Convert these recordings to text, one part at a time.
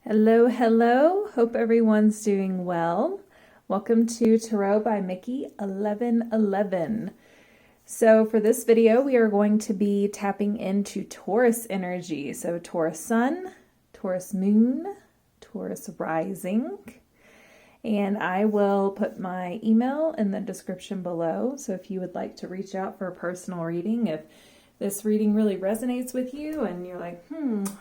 Hello, hello. Hope everyone's doing well. Welcome to Tarot by Mickey 1111. So for this video, we are going to be tapping into Taurus energy. So Taurus sun, Taurus moon, Taurus rising. And I will put my email in the description below. So if you would like to reach out for a personal reading, if this reading really resonates with you and you're like,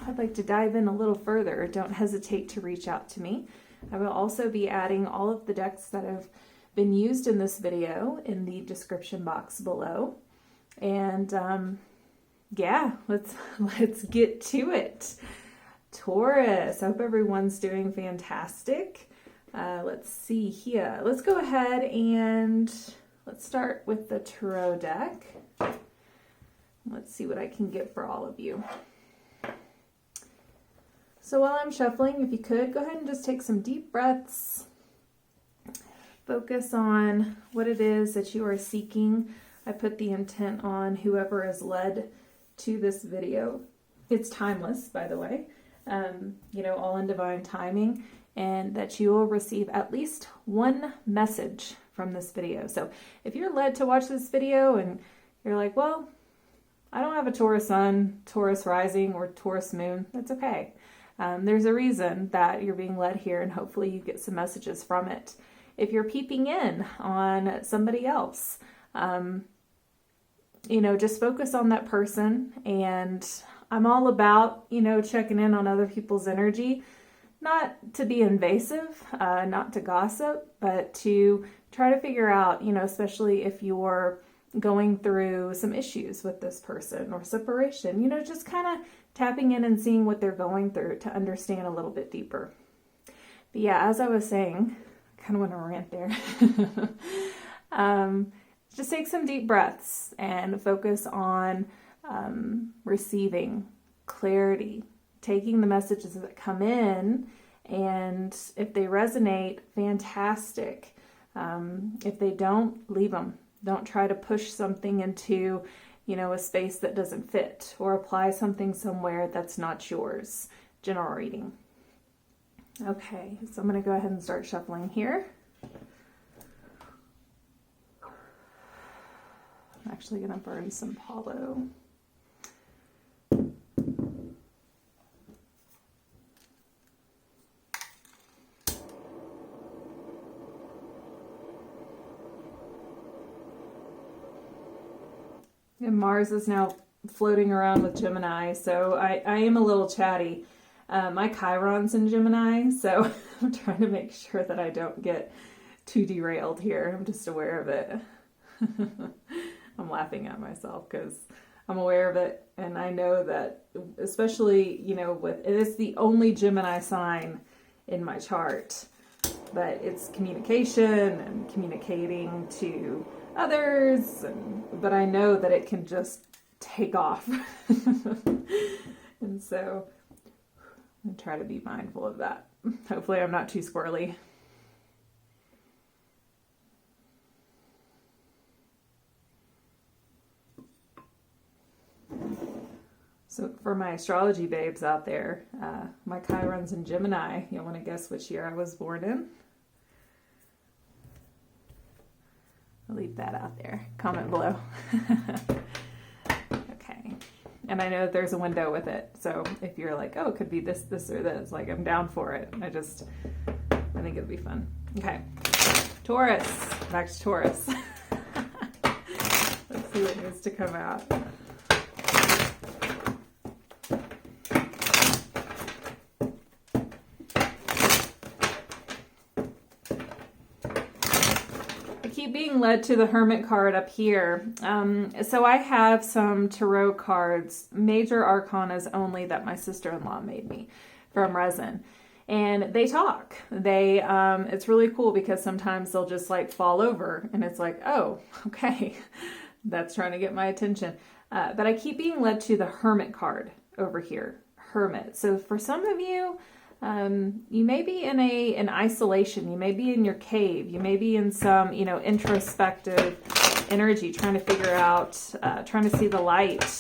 I'd like to dive in a little further, don't hesitate to reach out to me. I will also be adding all of the decks that have been used in this video in the description box below. And yeah, let's get to it. Taurus, I hope everyone's doing fantastic. Let's see here. Let's go ahead and let's start with the tarot deck. Let's see what I can get for all of you. So while I'm shuffling, if you could, go ahead and just take some deep breaths. Focus on what it is that you are seeking. I put the intent on whoever is led to this video. It's timeless, by the way, all in divine timing, and that you will receive at least one message from this video. So if you're led to watch this video and you're like, well, I don't have a Taurus sun, Taurus rising, or Taurus moon, that's okay. There's a reason that you're being led here, and hopefully you get some messages from it. If you're peeping in on somebody else, just focus on that person. And I'm all about, checking in on other people's energy, not to be invasive, not to gossip, but to try to figure out, especially if you're going through some issues with this person or separation, just kind of tapping in and seeing what they're going through to understand a little bit deeper. But yeah, as I was saying, I kind of want to rant there. Just take some deep breaths and focus on receiving clarity, taking the messages that come in, and if they resonate, fantastic. If they don't, leave them. Don't try to push something into, a space that doesn't fit, or apply something somewhere that's not yours. General reading. Okay, so I'm going to go ahead and start shuffling here. I'm actually going to burn some Palo. And Mars is now floating around with Gemini, so I am a little chatty. My Chiron's in Gemini, so I'm trying to make sure that I don't get too derailed here. I'm just aware of it. I'm laughing at myself because I'm aware of it, and I know that, especially, it is the only Gemini sign in my chart, but it's communication and communicating to others, but I know that it can just take off. And so I try to be mindful of that. Hopefully I'm not too squirrely. So for my astrology babes out there, my Chiron's in Gemini. You want to guess which year I was born in? I'll leave that out there. Comment below. Okay. And I know that there's a window with it. So if you're like, oh, it could be this, this, or this, like, I'm down for it. I think it'd be fun. Okay. Taurus. Back to Taurus. Let's see what needs to come out. Being led to the Hermit card up here. So I have some tarot cards, major arcanas only, that my sister-in-law made me from resin, and they talk. It's really cool because sometimes they'll just like fall over and it's like, oh, okay, that's trying to get my attention. But I keep being led to the Hermit card over here, Hermit. So for some of you, you may be in isolation, you may be in your cave, you may be in some, introspective energy, trying to figure out, trying to see the light.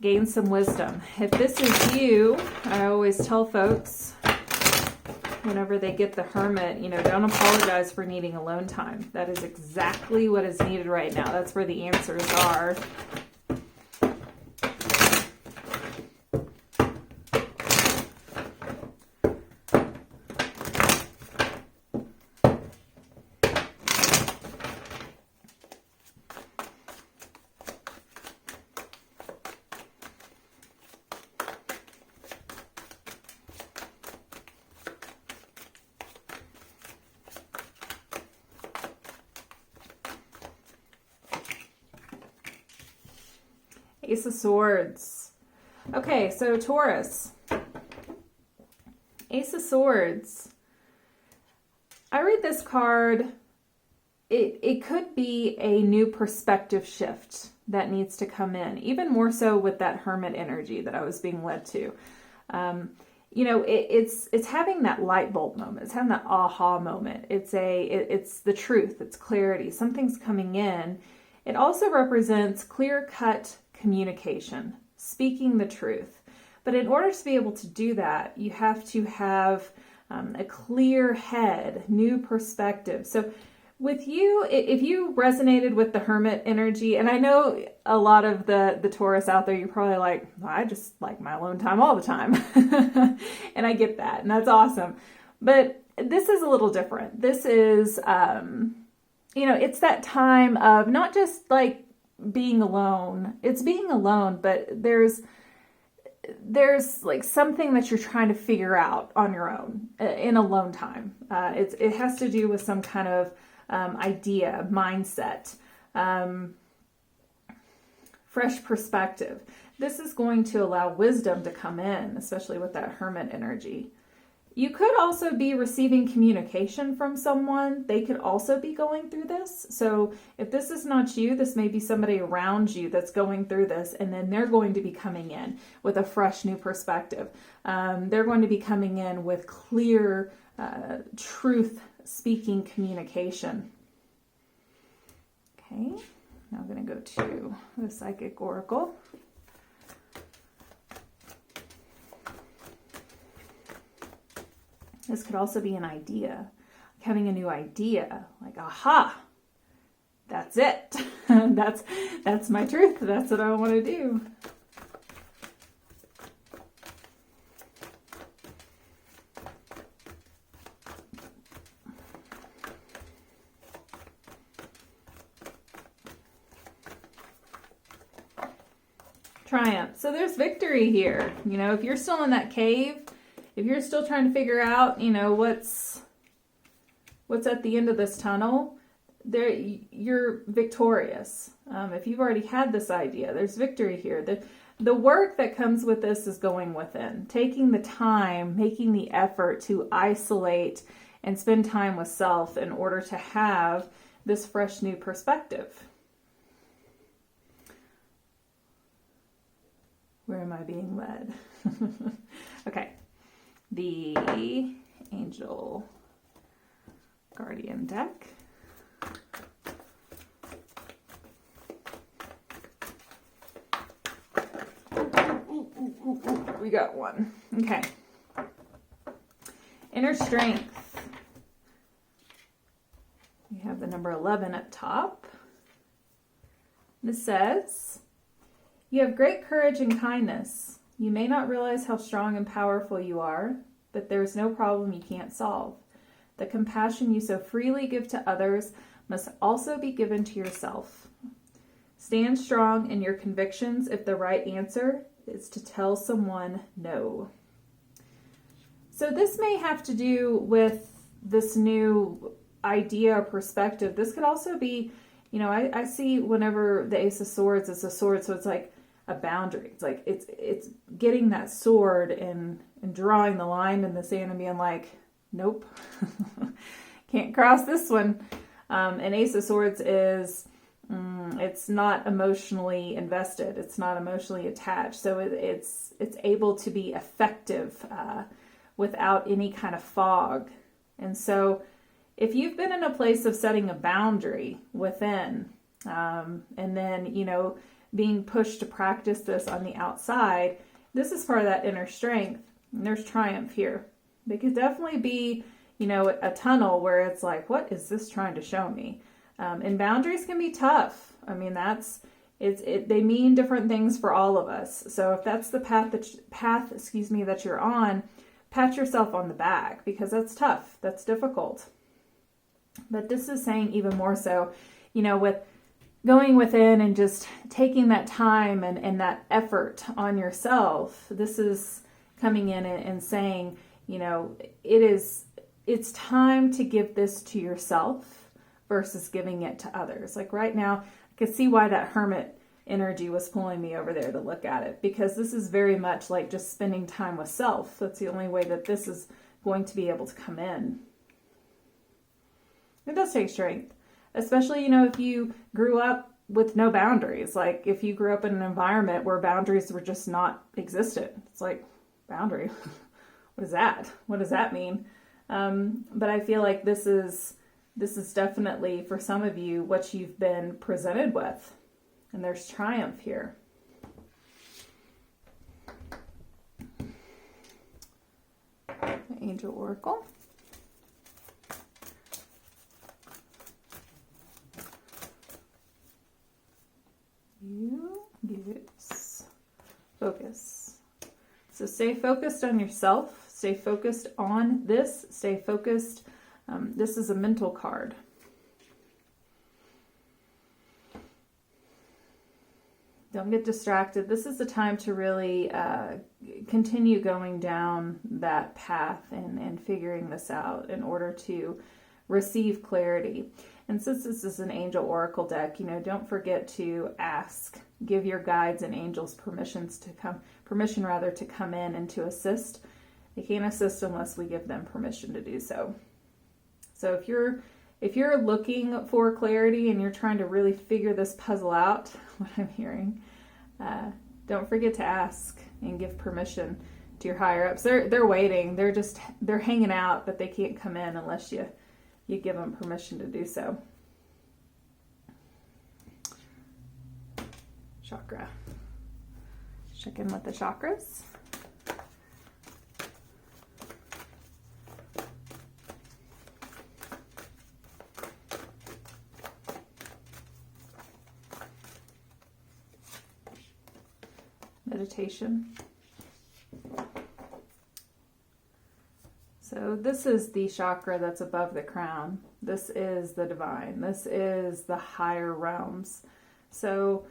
gain some wisdom. If this is you, I always tell folks whenever they get the Hermit, you know, don't apologize for needing alone time. That is exactly what is needed right now. That's where the answers are. Ace of Swords. Okay, so Taurus. Ace of Swords. I read this card. It could be a new perspective shift that needs to come in, even more so with that Hermit energy that I was being led to. You know, it's having that light bulb moment. It's having that aha moment. It's the truth. It's clarity. Something's coming in. It also represents clear-cut communication, speaking the truth. But in order to be able to do that, you have to have a clear head, new perspective. So with you, if you resonated with the Hermit energy, and I know a lot of the Taurus out there, you're probably like, well, I just like my alone time all the time. And I get that, and that's awesome. But this is a little different. This is, you know, it's that time of not just like being alone. It's being alone, but there's like something that you're trying to figure out on your own in alone time. It has to do with some kind of idea, mindset, fresh perspective. This is going to allow wisdom to come in, especially with that Hermit energy. You could also be receiving communication from someone. They could also be going through this. So if this is not you, this may be somebody around you that's going through this, and then they're going to be coming in with a fresh new perspective. They're going to be coming in with clear, truth-speaking communication. Okay, now I'm going to go to the Psychic Oracle. This could also be an idea, like having a new idea, like, aha, that's it. that's my truth. That's what I want to do. Triumph. So there's victory here. You know, if you're still in that cave, if you're still trying to figure out, you know, what's at the end of this tunnel, there you're victorious. If you've already had this idea, there's victory here. The work that comes with this is going within, taking the time, making the effort to isolate and spend time with self in order to have this fresh new perspective. Where am I being led? Okay. The Angel Guardian deck. Ooh, we got one. Okay. Inner strength. We have the number 11 at top. This says, you have great courage and kindness. You may not realize how strong and powerful you are, but there is no problem you can't solve. The compassion you so freely give to others must also be given to yourself. Stand strong in your convictions if the right answer is to tell someone no. So this may have to do with this new idea or perspective. This could also be, you know, I see whenever the Ace of Swords is a sword, so it's like a boundary. It's like it's getting that sword and drawing the line in the sand and being like, nope, can't cross this one. An Ace of Swords is it's not emotionally invested. It's not emotionally attached. So it's able to be effective without any kind of fog. And so if you've been in a place of setting a boundary within, and then, you know, being pushed to practice this on the outside, this is part of that inner strength. And there's triumph here. They could definitely be, you know, a tunnel where it's like, what is this trying to show me? And boundaries can be tough. I mean, they mean different things for all of us. So if that's the path that you're on, pat yourself on the back, because that's tough. That's difficult. But this is saying even more so, you know, with going within and just taking that time and that effort on yourself. This is coming in and saying, you know, it's time to give this to yourself versus giving it to others. Like right now, I could see why that hermit energy was pulling me over there to look at it, because this is very much like just spending time with self. That's the only way that this is going to be able to come in. It does take strength, especially, you know, if you grew up with no boundaries. Like if you grew up in an environment where boundaries were just not existent. It's like, boundary, what is that? What does that mean? But I feel like this is definitely for some of you what you've been presented with. And there's triumph here. Angel Oracle. You gives focus. So stay focused on yourself. Stay focused on this. Stay focused. This is a mental card. Don't get distracted. This is the time to really continue going down that path and figuring this out in order to receive clarity. And since this is an angel oracle deck, you know, don't forget to ask, give your guides and angels permission to come in and to assist. They can't assist unless we give them permission to do so. So if you're looking for clarity and you're trying to really figure this puzzle out, what I'm hearing, don't forget to ask and give permission to your higher ups. They're waiting. They're hanging out, but they can't come in unless you give them permission to do so. Chakra. Check in with the chakras. Meditation. So this is the chakra that's above the crown. This is the divine. This is the higher realms. So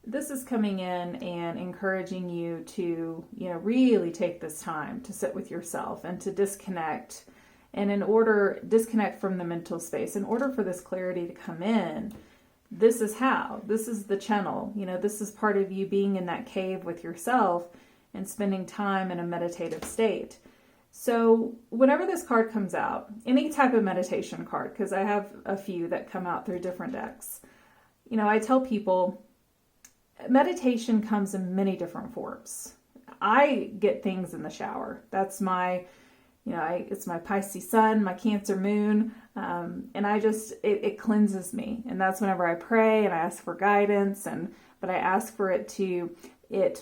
this is coming in and encouraging you to, you know, really take this time to sit with yourself and to disconnect. And disconnect from the mental space. In order for this clarity to come in, this is how. This is the channel. You know, this is part of you being in that cave with yourself and spending time in a meditative state. So whenever this card comes out, any type of meditation card, because I have a few that come out through different decks, you know, I tell people meditation comes in many different forms. I get things in the shower. That's my, you know, it's my Pisces sun, my Cancer moon, and it cleanses me. And that's whenever I pray and I ask for guidance, but I ask for it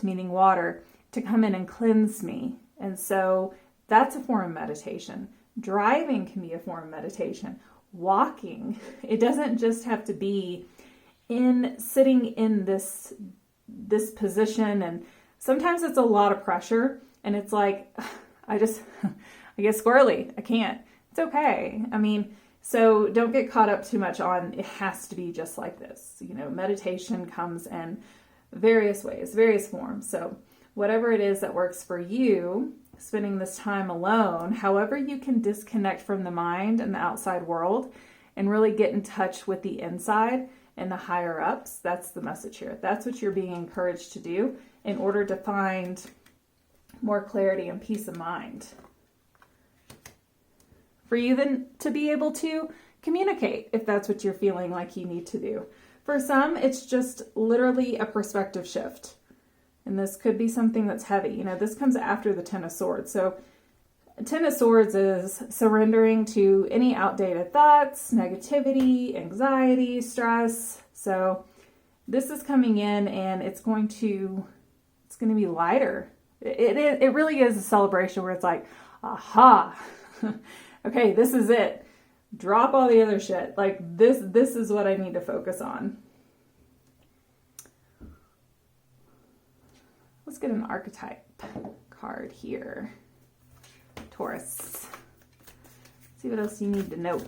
meaning water, to come in and cleanse me. And so that's a form of meditation. Driving can be a form of meditation. Walking, it doesn't just have to be sitting in this position. And sometimes it's a lot of pressure and it's like, I get squirrely. I can't. It's okay. I mean, so don't get caught up too much on it has to be just like this. You know, meditation comes in various ways, various forms. So whatever it is that works for you, spending this time alone, however you can disconnect from the mind and the outside world and really get in touch with the inside and the higher ups, that's the message here. That's what you're being encouraged to do in order to find more clarity and peace of mind. For you then to be able to communicate if that's what you're feeling like you need to do. For some, it's just literally a perspective shift. And this could be something that's heavy. You know, this comes after the Ten of Swords. So Ten of Swords is surrendering to any outdated thoughts, negativity, anxiety, stress. So this is coming in and it's going to be lighter. It really is a celebration where it's like, aha, okay, this is it. Drop all the other shit. Like this is what I need to focus on. Let's get an archetype card here. Taurus. See what else you need to know.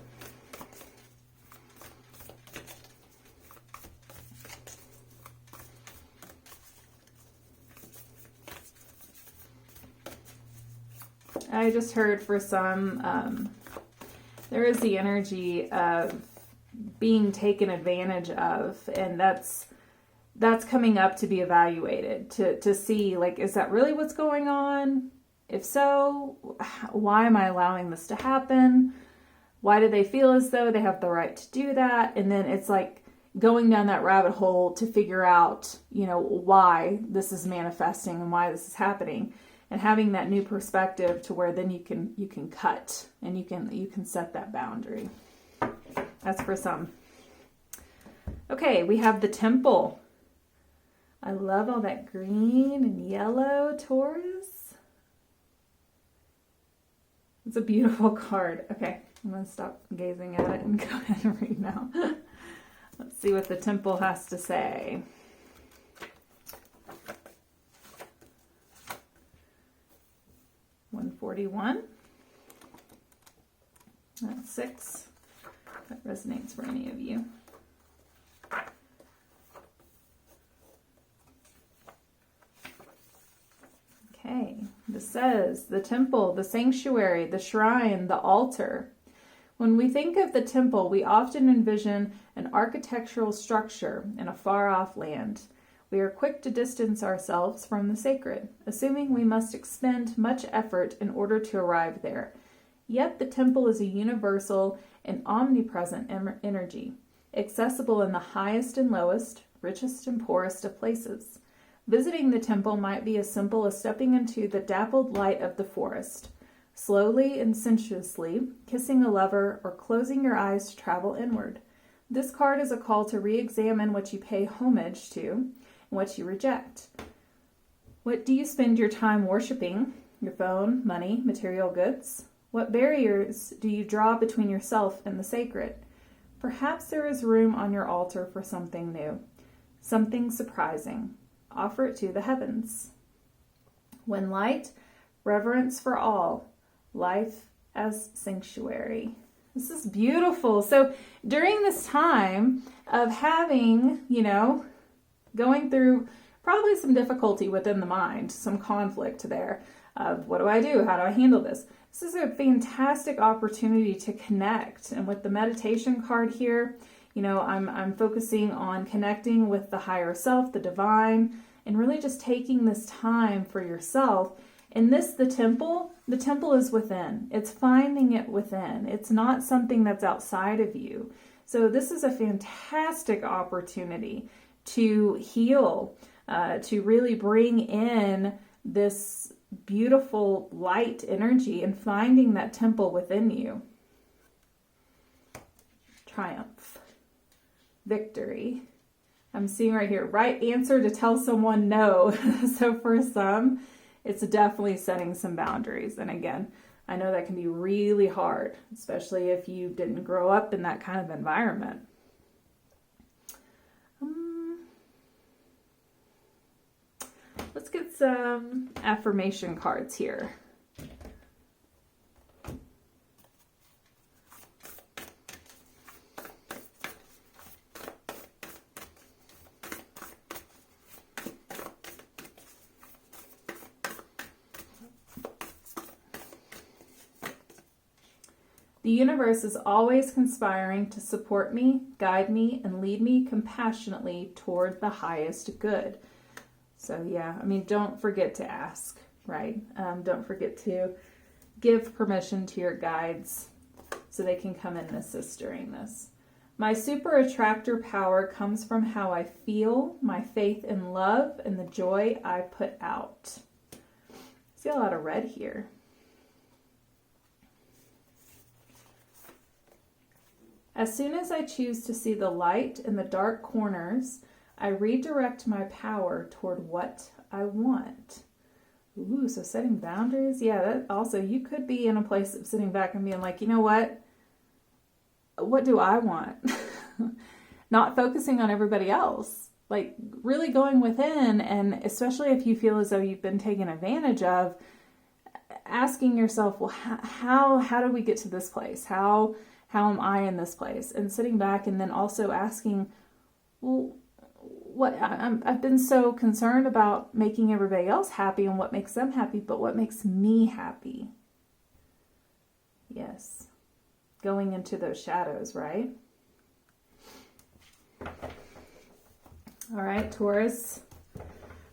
I just heard for some, there is the energy of being taken advantage of, and that's coming up to be evaluated, to see, like, is that really what's going on? If so, why am I allowing this to happen? Why do they feel as though they have the right to do that? And then it's like going down that rabbit hole to figure out, you know, why this is manifesting and why this is happening, and having that new perspective to where then you can cut and you can set that boundary. That's for some. Okay, we have the Temple. I love all that green and yellow, Taurus. It's a beautiful card. Okay, I'm going to stop gazing at it and go ahead and read now. Let's see what the Temple has to say. $141. That's 6. That resonates for any of you. Okay, this says the temple, the sanctuary, the shrine, the altar. When we think of the temple, we often envision an architectural structure in a far-off land. We are quick to distance ourselves from the sacred, assuming we must expend much effort in order to arrive there. Yet the temple is a universal and omnipresent energy, accessible in the highest and lowest, richest and poorest of places. Visiting the temple might be as simple as stepping into the dappled light of the forest, slowly and sensuously kissing a lover, or closing your eyes to travel inward. This card is a call to re-examine what you pay homage to and what you reject. What do you spend your time worshiping? Your phone, money, material goods? What barriers do you draw between yourself and the sacred? Perhaps there is room on your altar for something new, something surprising. Offer it to the heavens. When light, reverence for all, life as sanctuary. This is beautiful. So during this time of having, going through probably some difficulty within the mind, some conflict there of what do I do? How do I handle this? This is a fantastic opportunity to connect. And with the meditation card here, I'm focusing on connecting with the higher self, the divine, and really just taking this time for yourself. And the temple is within. It's finding it within. It's not something that's outside of you. So this is a fantastic opportunity to heal, to really bring in this beautiful light energy and finding that temple within you. Triumph. Victory. I'm seeing right here, right answer to tell someone no. So for some, it's definitely setting some boundaries. And again, I know that can be really hard, especially if you didn't grow up in that kind of environment. Let's get some affirmation cards here. The universe is always conspiring to support me, guide me, and lead me compassionately toward the highest good. So yeah, don't forget to ask, right? Don't forget to give permission to your guides so they can come in and assist during this. My super attractor power comes from how I feel, my faith in love, and the joy I put out. See a lot of red here. As soon as I choose to see the light in the dark corners, I redirect my power toward what I want. Ooh, so setting boundaries. Yeah, that also, you could be in a place of sitting back and being like, you know what? What do I want? Not focusing on everybody else. Like really going within, and especially if you feel as though you've been taken advantage of, asking yourself, well, how do we get to this place? How am I in this place? And sitting back and then also asking, well, I've been so concerned about making everybody else happy and what makes them happy, but what makes me happy? Yes. Going into those shadows, right? All right, Taurus.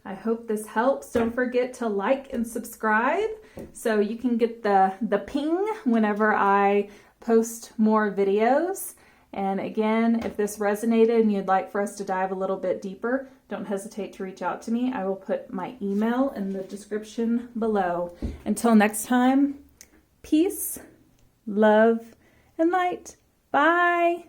I hope this helps. Don't forget to like and subscribe so you can get the ping whenever I post more videos. And again, if this resonated and you'd like for us to dive a little bit deeper, don't hesitate to reach out to me. I will put my email in the description below. Until next time, peace, love, and light. Bye.